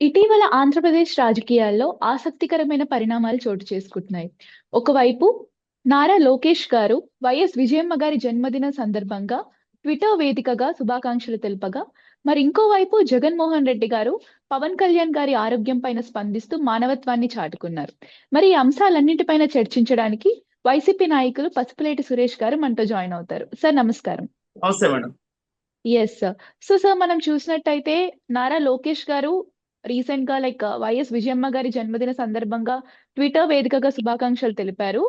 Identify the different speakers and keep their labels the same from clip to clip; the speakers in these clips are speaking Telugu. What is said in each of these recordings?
Speaker 1: ఇటీవల ఆంధ్రప్రదేశ్ రాజకీయాల్లో ఆసక్తికరమైన పరిణామాలు చోటు చేసుకుంటున్నాయి. ఒకవైపు నారా లోకేష్ గారు వైఎస్ విజయమ్మ గారి జన్మదిన సందర్భంగా ట్విట్టర్ వేదికగా శుభాకాంక్షలు తెలుపగా, మరి ఇంకోవైపు జగన్మోహన్ రెడ్డి గారు పవన్ కళ్యాణ్ గారి ఆరోగ్యం పైన స్పందిస్తూ మానవత్వాన్ని చాటుకున్నారు. మరి ఈ అంశాలన్నింటిపైన చర్చించడానికి వైసీపీ నాయకులు పసుపులేటి సురేష్ గారు మనతో జాయిన్ అవుతారు. సార్ నమస్కారం.
Speaker 2: నమస్తే మేడం.
Speaker 1: Yes sir. సార్ మనం చూసినట్టయితే నారా లోకేష్ గారు రీసెంట్ గా వైఎస్ విజయమ్మ గారి జన్మదిన సందర్భంగా ట్విట్టర్ వేదికగా శుభాకాంక్షలు తెలిపారు.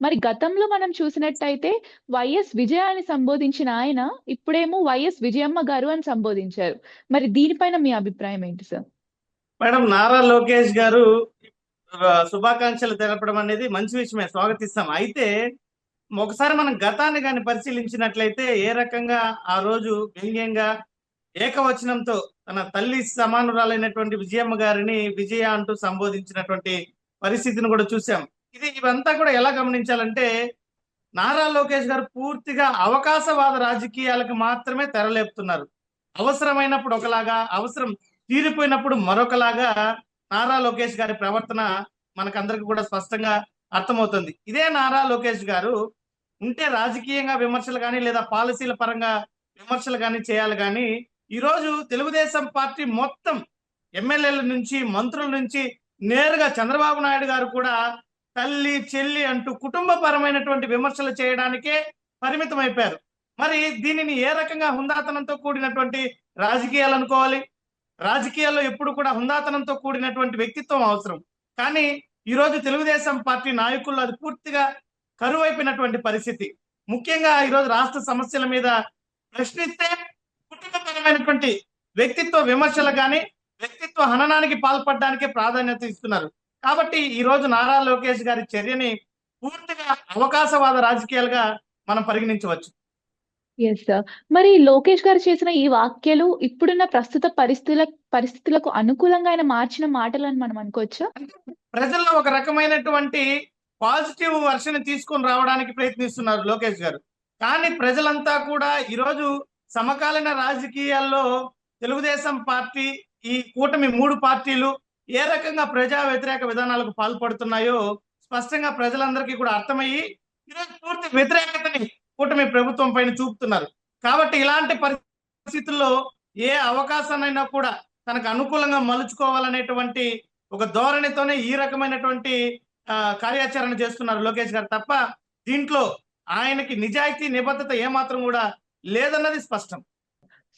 Speaker 1: మరి గతంలో మనం చూసినట్టయితే వైఎస్ విజయ అని సంబోధించిన ఆయన ఇప్పుడేమో వైఎస్ విజయమ్మ గారు అని సంబోధించారు. మరి దీనిపైన మీ అభిప్రాయం ఏంటి సార్?
Speaker 2: మేడం, నారా లోకేష్ గారు శుభాకాంక్షలు తెలపడం అనేది మంచి విషయమే, స్వాగతిస్తాం. అయితే ఒకసారి మనం గతాన్ని కానీ పరిశీలించినట్లయితే ఏ రకంగా ఆ రోజు వ్యంగ్యంగా ఏకవచనంతో తన తల్లి సమానురాలైనటువంటి విజయమ్మ గారిని విజయ అంటూ సంబోధించినటువంటి పరిస్థితిని కూడా చూసాం. ఇవంతా కూడా ఎలా గమనించాలంటే, నారా లోకేష్ గారు పూర్తిగా అవకాశవాద రాజకీయాలకు మాత్రమే తెరలేపుతున్నారు. అవసరమైనప్పుడు ఒకలాగా, అవసరం తీరిపోయినప్పుడు మరొకలాగా నారా లోకేష్ గారి ప్రవర్తన మనకందరికి కూడా స్పష్టంగా అర్థమవుతుంది. ఇదే నారా లోకేష్ గారు ఉంటే రాజకీయంగా విమర్శలు కానీ లేదా పాలసీల పరంగా విమర్శలు కానీ చేయాలి. కానీ ఈరోజు తెలుగుదేశం పార్టీ మొత్తం ఎమ్మెల్యేల నుంచి మంత్రుల నుంచి నేరుగా చంద్రబాబు నాయుడు గారు కూడా తల్లి చెల్లి అంటూ కుటుంబపరమైనటువంటి విమర్శలు చేయడానికే పరిమితం అయిపోయారు. మరి దీనిని ఏ రకంగా హుందాతనంతో కూడినటువంటి రాజకీయాలు అనుకోవాలి? రాజకీయాల్లో ఎప్పుడు కూడా హుందాతనంతో కూడినటువంటి వ్యక్తిత్వం అవసరం. కానీ ఈరోజు తెలుగుదేశం పార్టీ నాయకులు అది పూర్తిగా కరువైపోయినటువంటి పరిస్థితి. ముఖ్యంగా ఈరోజు రాష్ట్ర సమస్యల మీద ప్రశ్నిస్తే కుటుంబపరమైనటువంటి వ్యక్తిత్వ విమర్శలు కానీ వ్యక్తిత్వ హననానికి పాల్పడడానికే ప్రాధాన్యత ఇస్తున్నారు. కాబట్టి ఈ రోజు నారా లోకేష్ గారి చర్యని పూర్తిగా అవకాశవాద రాజకీయాలుగా మనం పరిగణించవచ్చు.
Speaker 1: Yes sir. మరి లోకేష్ గారు చేసిన ఈ వ్యాఖ్యలు ఇప్పుడున్న ప్రస్తుత పరిస్థితులకు అనుకూలంగా ఆయన మార్చిన మాటలని మనం అనుకోవచ్చా?
Speaker 2: ప్రజల్లో ఒక రకమైనటువంటి పాజిటివ్ వర్షన్ తీసుకొని రావడానికి ప్రయత్నిస్తున్నారు లోకేష్ గారు. కానీ ప్రజలంతా కూడా ఈరోజు సమకాలీన రాజకీయాల్లో తెలుగుదేశం పార్టీ, ఈ కూటమి 3 పార్టీలు ఏ రకంగా ప్రజా వ్యతిరేక విధానాలకు పాల్పడుతున్నాయో స్పష్టంగా ప్రజలందరికీ కూడా అర్థమయ్యి ఈరోజు పూర్తి వ్యతిరేకతని కూటమి ప్రభుత్వం పైన చూపుతున్నారు. కాబట్టి ఇలాంటి పరిస్థితుల్లో ఏ అవకాశాన్నైనా కూడా తనకు అనుకూలంగా మలుచుకోవాలనేటువంటి ఒక ధోరణితోనే ఈ రకమైనటువంటి కార్యాచరణ చేస్తున్నారు లోకేష్ గారు. తప్ప దీంట్లో ఆయనకి నిజాయితీ నిబద్ధత ఏమాత్రం కూడా లేదన్నది స్పష్టం.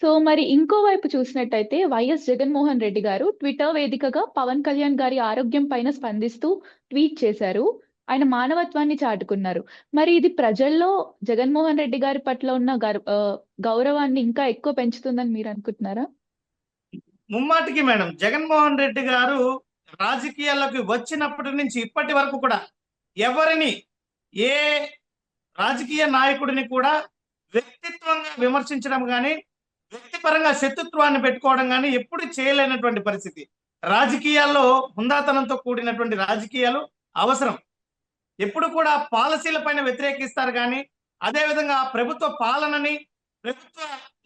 Speaker 1: సో మరి ఇంకోవైపు చూసినట్టయితే వైఎస్ జగన్మోహన్ రెడ్డి గారు ట్విట్టర్ వేదికగా పవన్ కళ్యాణ్ గారి ఆరోగ్యం పైన స్పందిస్తూ ట్వీట్ చేశారు. ఆయన మానవత్వాన్ని చాటుకున్నారు. మరి ఇది ప్రజల్లో జగన్మోహన్ రెడ్డి గారి పట్ల ఉన్న గౌరవాన్ని ఇంకా ఎక్కువ పెంచుతుందని మీరు అనుకుంటున్నారా?
Speaker 2: ముమ్మాటికి మేడం, జగన్మోహన్ రెడ్డి గారు రాజకీయాల్లోకి వచ్చినప్పటి నుంచి ఇప్పటి వరకు కూడా ఎవరిని, ఏ రాజకీయ నాయకుడిని కూడా వ్యక్తిత్వంగా విమర్శించడం కానీ వ్యక్తిపరంగా శత్రుత్వాన్ని పెట్టుకోవడం కానీ ఎప్పుడు చేయలేనటువంటి పరిస్థితి. రాజకీయాల్లో హుందాతనంతో కూడినటువంటి రాజకీయాలు అవసరం. ఎప్పుడు కూడా పాలసీల పైన వ్యతిరేకిస్తారు కానీ అదేవిధంగా ప్రభుత్వ పాలనని, ప్రభుత్వ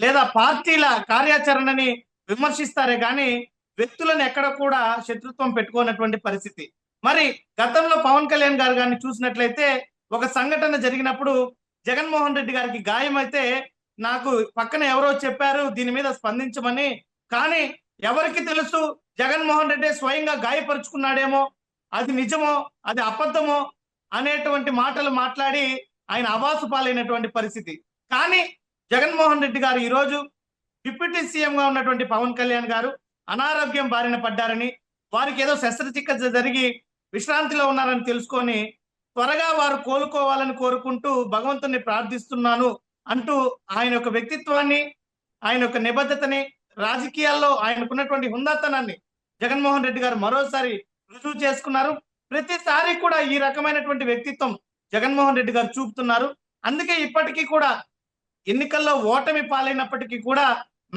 Speaker 2: లేదా పార్టీల కార్యాచరణని విమర్శిస్తారే కానీ వ్యక్తులను ఎక్కడ కూడా శత్రుత్వం పెట్టుకోనటువంటి పరిస్థితి. మరి గతంలో పవన్ కళ్యాణ్ గారు గారిని చూసినట్లయితే ఒక సంఘటన జరిగినప్పుడు జగన్మోహన్ రెడ్డి గారికి గాయమైతే నాకు పక్కన ఎవరో చెప్పారు దీని మీద స్పందించమని. కానీ ఎవరికి తెలుసు జగన్మోహన్ రెడ్డి స్వయంగా గాయపరుచుకున్నాడేమో, అది నిజమో అది అబద్ధమో అనేటువంటి మాటలు మాట్లాడి ఆయన అవాసు పాలైనటువంటి పరిస్థితి. కానీ జగన్మోహన్ రెడ్డి గారు ఈరోజు డిప్యూటీ సీఎం గా ఉన్నటువంటి పవన్ కళ్యాణ్ గారు అనారోగ్యం బారిన పడ్డారని, వారికి ఏదో శస్త్రచికిత్స జరిగి విశ్రాంతిలో ఉన్నారని తెలుసుకొని త్వరగా వారు కోలుకోవాలని కోరుకుంటూ భగవంతుని ప్రార్థిస్తున్నాను అంటూ ఆయన యొక్క వ్యక్తిత్వాన్ని, ఆయన యొక్క నిబద్ధతని, రాజకీయాల్లో ఆయనకున్నటువంటి హుందాతనాన్ని జగన్మోహన్ రెడ్డి గారు మరోసారి రుజువు చేసుకున్నారు. ప్రతిసారి కూడా ఈ రకమైనటువంటి వ్యక్తిత్వం జగన్మోహన్ రెడ్డి గారు చూపుతున్నారు. అందుకే ఇప్పటికీ కూడా ఎన్నికల్లో ఓటమి పాలైనప్పటికీ కూడా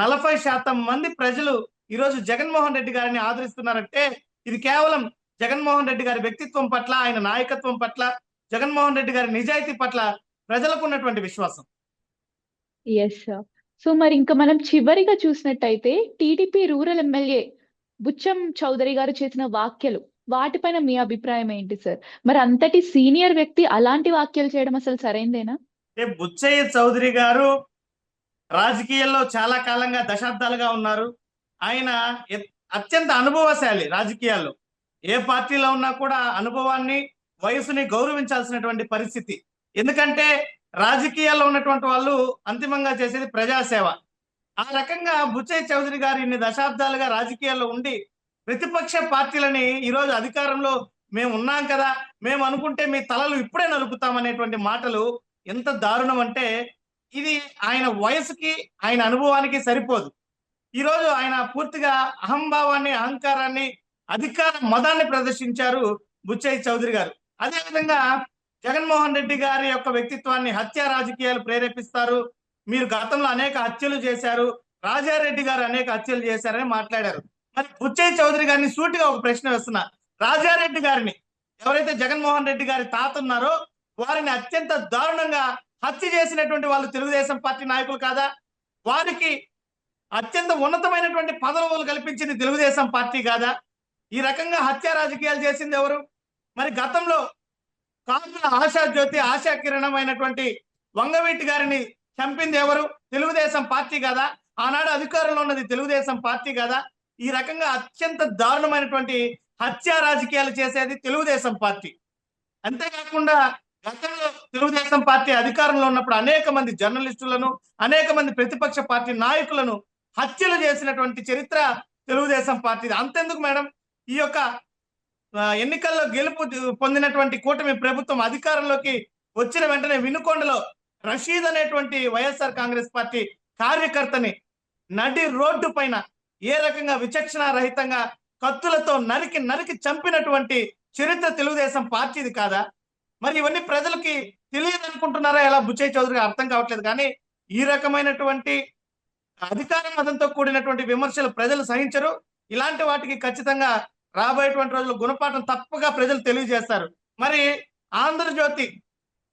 Speaker 2: 40% మంది ప్రజలు ఈరోజు జగన్మోహన్ రెడ్డి గారిని ఆదరిస్తున్నారంటే ఇది కేవలం జగన్మోహన్ రెడ్డి గారి వ్యక్తిత్వం పట్ల, ఆయన నాయకత్వం పట్ల, జగన్మోహన్ రెడ్డి గారి నిజాయితీ పట్ల ప్రజలకు ఉన్నటువంటి విశ్వాసం.
Speaker 1: Yes sir. సో మరి ఇంకా మనం చివరిగా చూసినట్టయితే టీడీపీ రూరల్ ఎమ్మెల్యే బుచ్చం చౌదరి గారు చేసిన వ్యాఖ్యలు వాటిపైన మీ అభిప్రాయం ఏంటి సార్? మరి అంతటి సీనియర్ వ్యక్తి అలాంటి వ్యాఖ్యలు చేయడం అసలు సరైందేనా?
Speaker 2: అంటే బుచ్చయ్య చౌదరి గారు రాజకీయాల్లో చాలా కాలంగా దశాబ్దాలుగా ఉన్నారు. ఆయన అత్యంత అనుభవశాలి రాజకీయాల్లో. ఏ పార్టీలో ఉన్నా కూడా అనుభవాన్ని, వయసుని గౌరవించాల్సినటువంటి పరిస్థితి. ఎందుకంటే రాజకీయాల్లో ఉన్నటువంటి వాళ్ళు అంతిమంగా చేసేది ప్రజాసేవ. ఆ రకంగా బుచ్చయ్య చౌదరి గారు ఇన్ని దశాబ్దాలుగా రాజకీయాల్లో ఉండి ప్రతిపక్ష పార్టీలని ఈరోజు అధికారంలో మేము ఉన్నాం కదా, మేము అనుకుంటే మీ తలలు ఇప్పుడే నరుకుతామనేటువంటి మాటలు ఎంత దారుణం అంటే ఇది ఆయన వయసుకి, ఆయన అనుభవానికి సరిపోదు. ఈరోజు ఆయన పూర్తిగా అహంభావాన్ని, అహంకారాన్ని, అధికార మదాన్ని ప్రదర్శించారు బుచ్చయ్య చౌదరి గారు. అదేవిధంగా జగన్మోహన్ రెడ్డి గారి యొక్క వ్యక్తిత్వాన్ని హత్య రాజకీయాలు ప్రేరేపిస్తారు, మీరు గతంలో అనేక హత్యలు చేశారు, రాజారెడ్డి గారు అనేక హత్యలు చేశారని మాట్లాడారు. మరి బుచ్చయ్య చౌదరి గారిని సూటిగా ఒక ప్రశ్న వేస్తున్నా, రాజారెడ్డి గారిని, ఎవరైతే జగన్మోహన్ రెడ్డి గారి తాత ఉన్నారో వారిని అత్యంత దారుణంగా హత్య చేసినటువంటి వాళ్ళు తెలుగుదేశం పార్టీ నాయకులు కాదా? వారికి అత్యంత ఉన్నతమైనటువంటి పదవులు కల్పించింది తెలుగుదేశం పార్టీ కాదా? ఈ రకంగా హత్య రాజకీయాలు చేసింది ఎవరు? మరి గతంలో కాపుల ఆశాజ్యోతి, ఆశా కిరణమైనటువంటి వంగవీటి గారిని చంపింది ఎవరు? తెలుగుదేశం పార్టీ కాదా? ఆనాడు అధికారంలో ఉన్నది తెలుగుదేశం పార్టీ కాదా? ఈ రకంగా అత్యంత దారుణమైనటువంటి హత్య రాజకీయాలు చేసేది తెలుగుదేశం పార్టీ. అంతేకాకుండా గతంలో తెలుగుదేశం పార్టీ అధికారంలో ఉన్నప్పుడు అనేక మంది జర్నలిస్టులను, అనేక మంది ప్రతిపక్ష పార్టీ నాయకులను హత్యలు చేసినటువంటి చరిత్ర తెలుగుదేశం పార్టీ. అంతెందుకు మేడం, ఈ యొక్క ఎన్నికల్లో గెలుపు పొందినటువంటి కూటమి ప్రభుత్వం అధికారంలోకి వచ్చిన వెంటనే వినుకొండలో రషీద్ అనేటువంటి వైఎస్ఆర్ కాంగ్రెస్ పార్టీ కార్యకర్తని నడి రోడ్డు పైన ఏ రకంగా విచక్షణ రహితంగా కత్తులతో నరికి నరికి చంపినటువంటి చరిత్ర తెలుగుదేశం పార్టీది కాదా? మరి ఇవన్నీ ప్రజలకి తెలియదు అనుకుంటున్నారా? ఎలా బుచ్చయ్య చౌదరి అర్థం కావట్లేదు. కానీ ఈ రకమైనటువంటి అధికార మతంతో కూడినటువంటి విమర్శలు ప్రజలు సహించరు. ఇలాంటి వాటికి ఖచ్చితంగా రాబోయేటువంటి రోజుల్లో గుణపాఠం తప్పగా ప్రజలు తెలియజేస్తారు. మరి ఆంధ్రజ్యోతి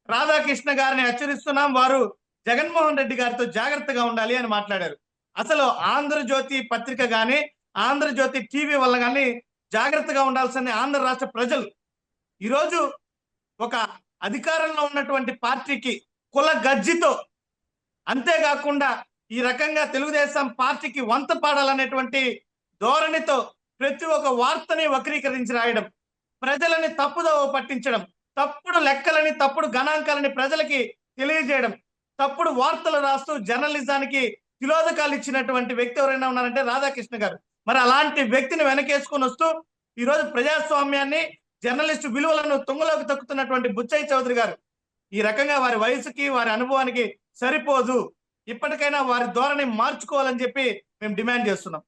Speaker 2: రాధాకృష్ణ గారిని హెచ్చరిస్తున్నాం, వారు జగన్మోహన్ రెడ్డి గారితో జాగ్రత్తగా ఉండాలి అని మాట్లాడారు. అసలు ఆంధ్రజ్యోతి పత్రిక గాని, ఆంధ్రజ్యోతి టీవీ వల్ల కానీ జాగ్రత్తగా ఉండాల్సింది ఆంధ్ర రాష్ట్ర ప్రజలు. ఈరోజు ఒక అధికారంలో ఉన్నటువంటి పార్టీకి కుల గజ్జితో, అంతేకాకుండా ఈ రకంగా తెలుగుదేశం పార్టీకి వంత పాడాలనేటువంటి ధోరణితో ప్రతి ఒక్క వార్తని వక్రీకరించి రాయడం, ప్రజలని తప్పుదోవ పట్టించడం, తప్పుడు లెక్కలని, తప్పుడు గణాంకాలని ప్రజలకి తెలియజేయడం, తప్పుడు వార్తలు రాస్తూ జర్నలిజానికి తిలోదకాలు ఇచ్చినటువంటి వ్యక్తి ఎవరైనా ఉన్నారంటే రాధాకృష్ణ గారు. మరి అలాంటి వ్యక్తిని వెనకేసుకొని వస్తూ ఈరోజు ప్రజాస్వామ్యాన్ని, జర్నలిస్టు విలువలను తుంగలోకి తొక్కుతున్నటువంటి బుచ్చయ్య చౌదరి గారు ఈ రకంగా వారి వయసుకి, వారి అనుభవానికి సరిపోదు. ఇప్పటికైనా వారి ధోరణి మార్చుకోవాలని చెప్పి మేము డిమాండ్ చేస్తున్నాం.